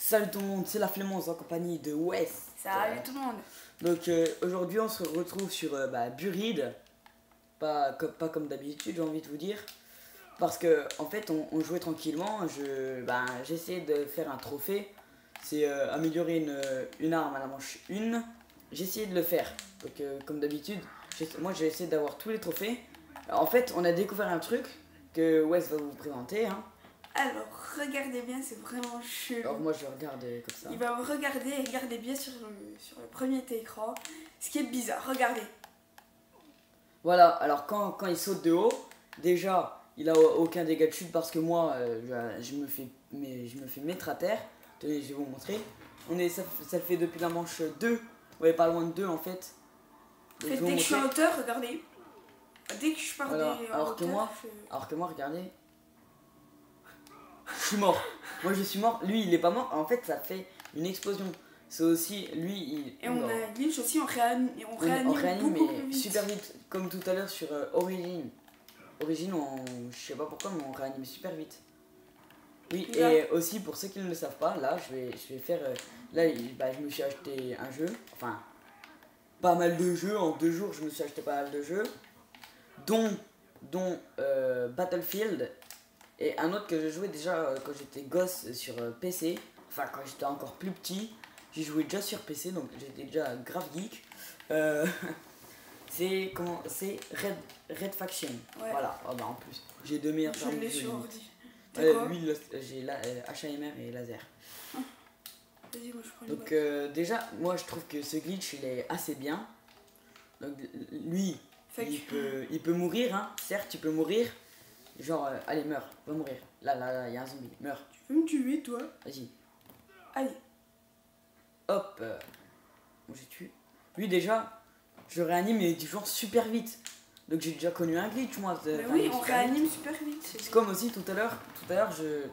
Salut tout le monde, c'est la Flémence en compagnie de West. Salut tout le monde. Donc aujourd'hui on se retrouve sur Buried. Pas comme d'habitude, j'ai envie de vous dire. Parce que en fait on jouait tranquillement, j'essayais de faire un trophée. C'est améliorer une arme à la manche 1. J'ai essayé de le faire. Donc comme d'habitude, moi j'ai essayé d'avoir tous les trophées. En fait on a découvert un truc que West va vous présenter. Hein. Alors, regardez bien, c'est vraiment chelou. Alors moi je regarde comme ça. Il va vous regarder et regardez bien sur le premier écran. Ce qui est bizarre, regardez. Voilà, alors quand il saute de haut, déjà il a aucun dégât de chute parce que moi je me fais mettre à terre. Tenez, je vais vous montrer. Ça le fait depuis la manche 2. Ouais, pas loin de 2 en fait. Donc, Dès que je suis en hauteur, regardez. Dès que je pars voilà. en Alors hauteur, que moi, regardez. Je suis mort. Moi je suis mort. Lui il est pas mort. En fait ça fait une explosion. C'est aussi lui Et on a un glitch aussi, on réanime beaucoup mais plus vite. super vite. Comme tout à l'heure sur Origin. Origin, je sais pas pourquoi, mais on réanime super vite. Oui, Là. et aussi pour ceux qui ne le savent pas, là je vais faire. Là je me suis acheté un jeu. Enfin, pas mal de jeux. En 2 jours, je me suis acheté pas mal de jeux. Dont Battlefield. Et un autre que je jouais déjà quand j'étais gosse sur PC. Enfin, quand j'étais encore plus petit. J'ai joué déjà sur PC, donc j'étais déjà grave geek. C'est Red Faction. Ouais. Voilà, oh, bah en plus, j'ai 2 meilleurs Je l'ai sur ordi. Lui, j'ai HAMR et laser. Vas-y, moi je prends Donc, déjà, moi je trouve que ce glitch il est assez bien. Donc, lui, il peut mourir, hein. Certes, il peut mourir. Genre, allez, meurs, va mourir. Là, il y a un zombie, meurs. Tu veux me tuer, toi? Vas-y. Allez. Hop. J'ai tué. Lui, déjà, je réanime et du genre super vite. Donc, j'ai déjà connu un glitch, moi. Mais oui, on réanime super vite. C'est comme aussi tout à l'heure,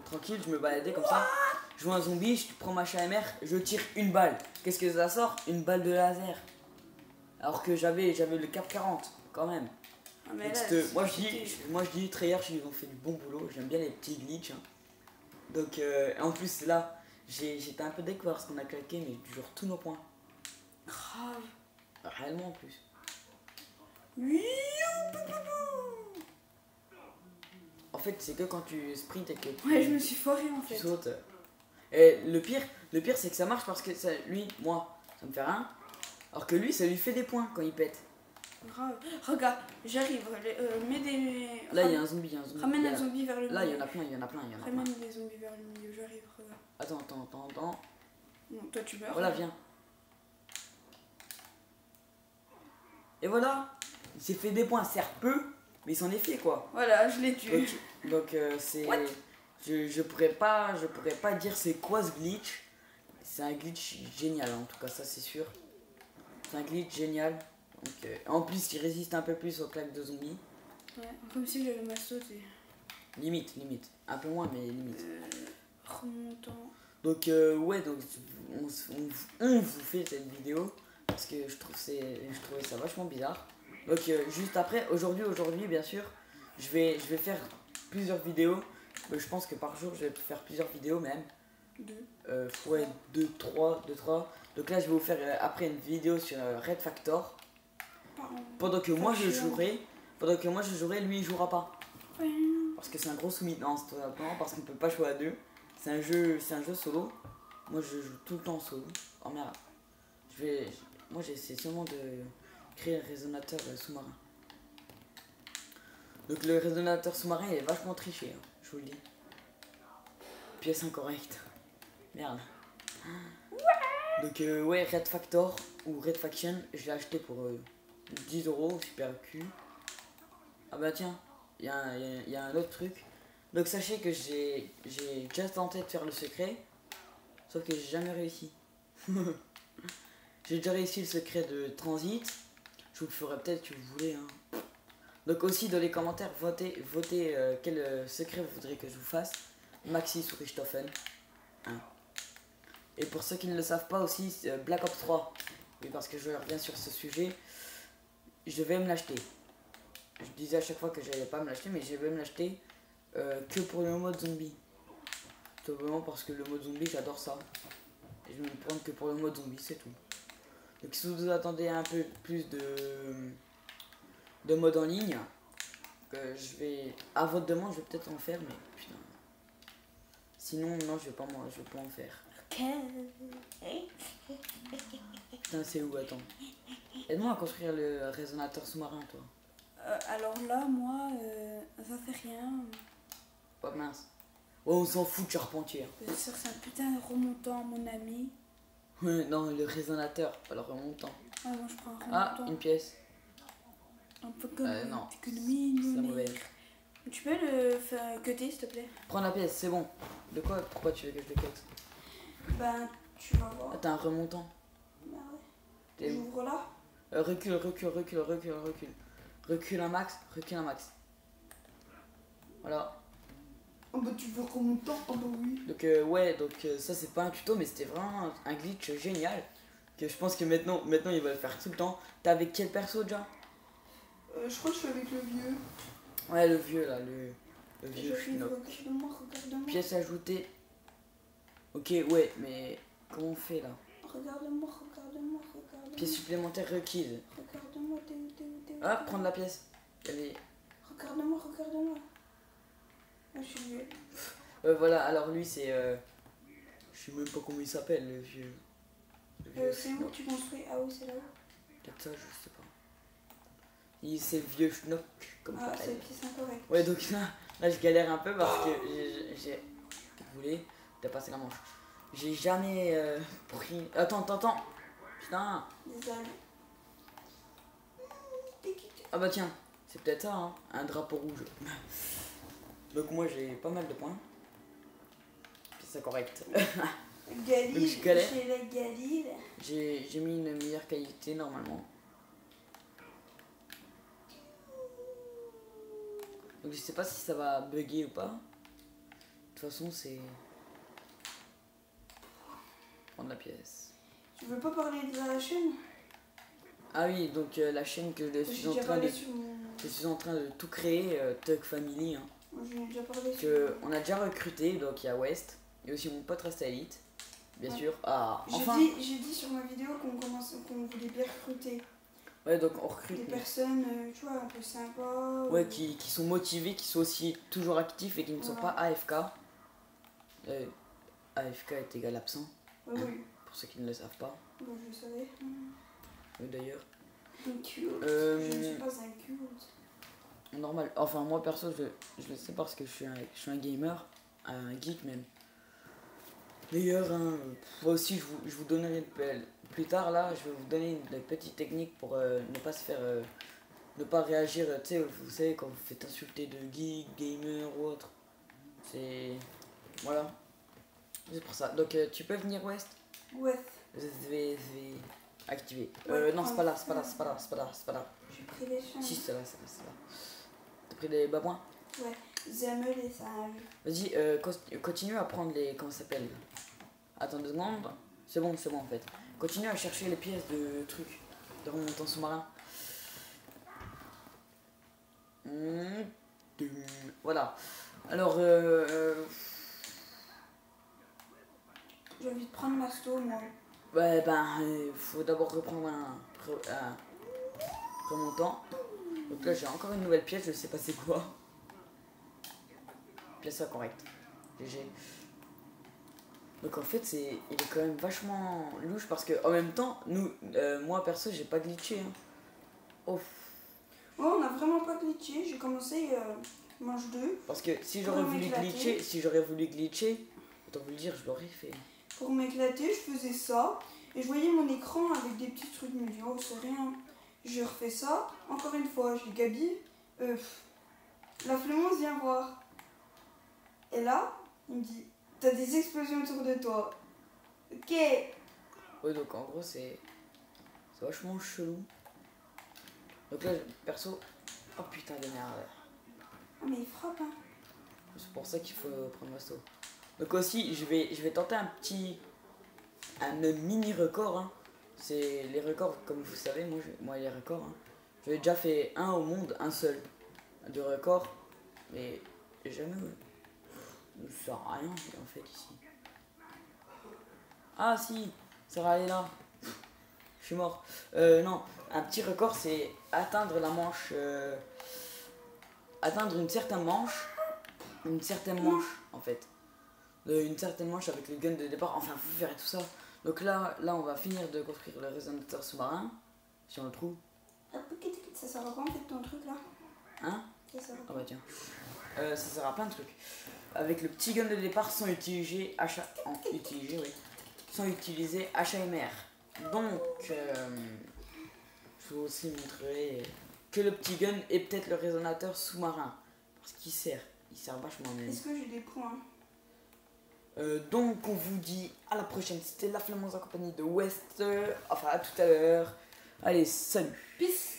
tranquille, je me baladais comme ça. Je vois un zombie, je prends ma HAMR, je tire une balle. Qu'est-ce que ça sort? Une balle de laser. Alors que j'avais le cap 40, quand même. Ah, mais là, moi je dis Treyarch, ils ont fait du bon boulot. J'aime bien les petits glitches. Hein. Donc en plus là, j'étais un peu découvert parce qu'on a claqué, mais toujours tous nos points. Grave. Réellement en plus. Oui. En fait, c'est que quand tu sprints et que ouais, je me suis foré en fait. Tu sautes. Et le pire c'est que ça marche parce que moi, ça me fait rien. Alors que lui, ça lui fait des points quand il pète. Grave. Regarde, j'arrive. Mets des. Là, il y a un zombie. Ramène un zombie vers le milieu. Là, il y en a plein. Ramène des zombies vers le milieu, j'arrive, regarde. Attends. Non, toi tu meurs. Voilà, viens. Et voilà. Il s'est fait des points, certes peu, mais il s'en est fait quoi. Voilà, je l'ai tué. Donc c'est. Je pourrais pas dire c'est quoi ce glitch. C'est un glitch génial en tout cas, ça c'est sûr. C'est un glitch génial. Donc, en plus, il résiste un peu plus aux claques de zombies. Ouais, comme si j'avais ma sauté. Limite. Un peu moins, mais limite. Remontant. Donc, ouais, donc on vous fait cette vidéo parce que je trouvais ça vachement bizarre. Donc, juste après, aujourd'hui, bien sûr, je vais faire plusieurs vidéos. Je pense que par jour, je vais faire plusieurs vidéos même. 2. Ouais, 2, 3. Donc là, je vais vous faire après une vidéo sur Red Factor. Pendant que moi je jouerai, lui il jouera pas. Parce que c'est un gros soumis-lance tout simplement, parce qu'on peut pas jouer à 2. C'est un jeu solo. Moi je joue tout le temps solo. Oh merde. Moi j'essaie seulement de créer un résonateur sous-marin. Donc le résonateur sous-marin il est vachement triché, hein, je vous le dis. Pièce incorrecte. Merde. Donc ouais, Red Factor ou Red Faction, je l'ai acheté pour 10 €, super cul. Ah bah tiens, il y a un autre truc. Donc sachez que j'ai déjà tenté de faire le secret, sauf que j'ai jamais réussi. J'ai déjà réussi le secret de transit. Je vous le ferai peut-être si vous voulez. Hein. Donc aussi dans les commentaires, votez quel secret vous voudrez que je vous fasse. Maxis ou Richthofen. Hein. Et pour ceux qui ne le savent pas aussi, Black Ops 3. Oui, parce que je reviens sur ce sujet. Je vais me l'acheter. Je disais à chaque fois que j'allais pas me l'acheter, mais je vais me l'acheter que pour le mode zombie. Tout simplement parce que le mode zombie, j'adore ça. Et je vais me prendre que pour le mode zombie, c'est tout. Donc si vous attendez un peu plus de mode en ligne, je vais, à votre demande, je vais peut-être en faire, mais putain. Sinon, non, je vais pas en faire. Putain, c'est où, attends. Aide-moi à construire le résonateur sous-marin, toi. Alors là, moi, ça fait rien. Pas mince. Oh, on s'en fout de charpentier. Ça, c'est un putain de remontant, mon ami. Ouais, non, le résonateur, pas le remontant. Ah, moi, je prends un Ah, remontant. une pièce. Un peu comme non. économie, C'est mauvais. Tu peux le faire cutter, s'il te plaît? Prends la pièce, c'est bon. De quoi? Pourquoi tu veux que je le cut? Ben, tu vas voir. Ah, t'as un remontant. Merde. T'es où? J'ouvre là. Recule. Recule un max. Voilà. Oh bah tu veux remontant? Oh bah oui. Donc ouais, ça c'est pas un tuto, mais c'était vraiment un glitch génial. Que je pense que maintenant il va le faire tout le temps. T'es avec quel perso déjà? Je crois que je suis avec le vieux. Ouais, le vieux là, le vieux schnock. Regarde-moi. Pièce ajoutée. Ok, ouais, mais comment on fait là? Regarde-moi. Pièce supplémentaire requise. Regarde-moi, t'es où? Ah, prendre la pièce. Allez. Regarde-moi. Là, je suis vieux. Voilà, alors lui c'est. Je sais même pas comment il s'appelle, le vieux. C'est où que tu construis? Ah oui, c'est là-haut. Peut-être ça, je sais pas. C'est le vieux schnock, comme Ah, ça. c'est pièce incorrecte. Ouais, donc là, je galère un peu parce que j'ai. Vous voulez? T'as passé la manche. J'ai jamais pris. Attends. Putain. Désolé. Ah bah tiens, c'est peut-être ça, hein. Un drapeau rouge. Donc moi j'ai pas mal de points. C'est correct. Galil, Donc, je galère. chez la Galil. J'ai mis une meilleure qualité normalement. Donc je sais pas si ça va bugger ou pas. De toute façon c'est... Prendre la pièce. Tu veux pas parler de la chaîne? Ah oui, donc la chaîne que je suis en train de... Je suis en train de tout créer, Tug Family. Hein. Moi, je l'ai déjà parlé. On a déjà recruté, donc il y a West. Et aussi mon pote Rasta Elite. Bien sûr. Ah, enfin. J'ai dit sur ma vidéo qu'on voulait bien recruter. Ouais, donc on recrute. Des personnes, tu vois, un peu sympas. Ouais, qui sont motivés, qui sont aussi toujours actifs et qui ne sont pas AFK. AFK est égal absent. Oui. Pour ceux qui ne le savent pas. Bon, je le savais. D'ailleurs. Un cute. Je ne suis pas un cute. Normal. Enfin, moi perso, je le sais parce que je suis un gamer. Un geek même. D'ailleurs, hein, moi aussi, je vous donnerai plus tard là, je vais vous donner une petite technique pour ne pas se faire, ne pas réagir, tu sais, vous savez, quand vous faites insulter de geek, gamer ou autre. C'est... Voilà. C'est pour ça. Donc, tu peux venir, West? Ouais. Je vais activer. Ouais, non, c'est pas là. J'ai pris les chaînes. Si, c'est là. T'as pris les babouins? Ouais. J'aime les singes. Vas-y, continue à prendre les... Comment ça s'appelle? Attends 2 secondes. C'est bon en fait. Continue à chercher les pièces de trucs. De remontant sous-marin. Voilà. Alors, j'ai envie de prendre Masto, moi. Ouais, faut d'abord reprendre un remontant. Donc là, j'ai encore une nouvelle pièce, je sais pas c'est quoi. Pièce correcte. GG. Donc en fait, il est quand même vachement louche parce que en même temps, moi perso, j'ai pas glitché. Hein. Oh. Ouais, on a vraiment pas glitché. J'ai commencé manche 2. Parce que si j'aurais voulu glitcher, autant vous le dire, je l'aurais fait. Pour m'éclater, je faisais ça et je voyais mon écran avec des petits trucs. Je me dis, oh, c'est rien. Je refais ça. Encore une fois, je dis, Gabi, la flemmonce vient voir. Et là, il me dit, t'as des explosions autour de toi. Ok. Ouais, donc en gros, c'est vachement chelou. Donc là, perso, oh putain de merde. Ah, mais il frappe, hein. C'est pour ça qu'il faut prendre l'assaut. Donc aussi, je vais tenter un mini record. Hein. C'est les records, comme vous savez, moi les records. Hein. J'avais déjà fait un au monde, un seul de record, mais jamais. Ça sert à rien en fait ici. Ah si, ça va aller là. Je suis mort. Non, un petit record c'est atteindre la manche. Atteindre une certaine manche. Une certaine manche en fait. Une certaine manche avec le gun de départ. Enfin, vous verrez tout ça. Donc là, on va finir de construire le résonateur sous-marin. Si on le trouve. Ça sert à quoi en fait ton truc là? Hein? Ça sert à Ah quoi? bah tiens. Ça sert à plein de trucs. Avec le petit gun de départ sans utiliser sans utiliser HAMR. Donc, je vous aussi montrer que le petit gun est peut-être le résonateur sous-marin. Parce qu'il sert. Il sert vachement même. Est-ce que j'ai des points? Donc on vous dit à la prochaine. C'était la Flammance en compagnie de West. Enfin à tout à l'heure. Allez, salut. Peace.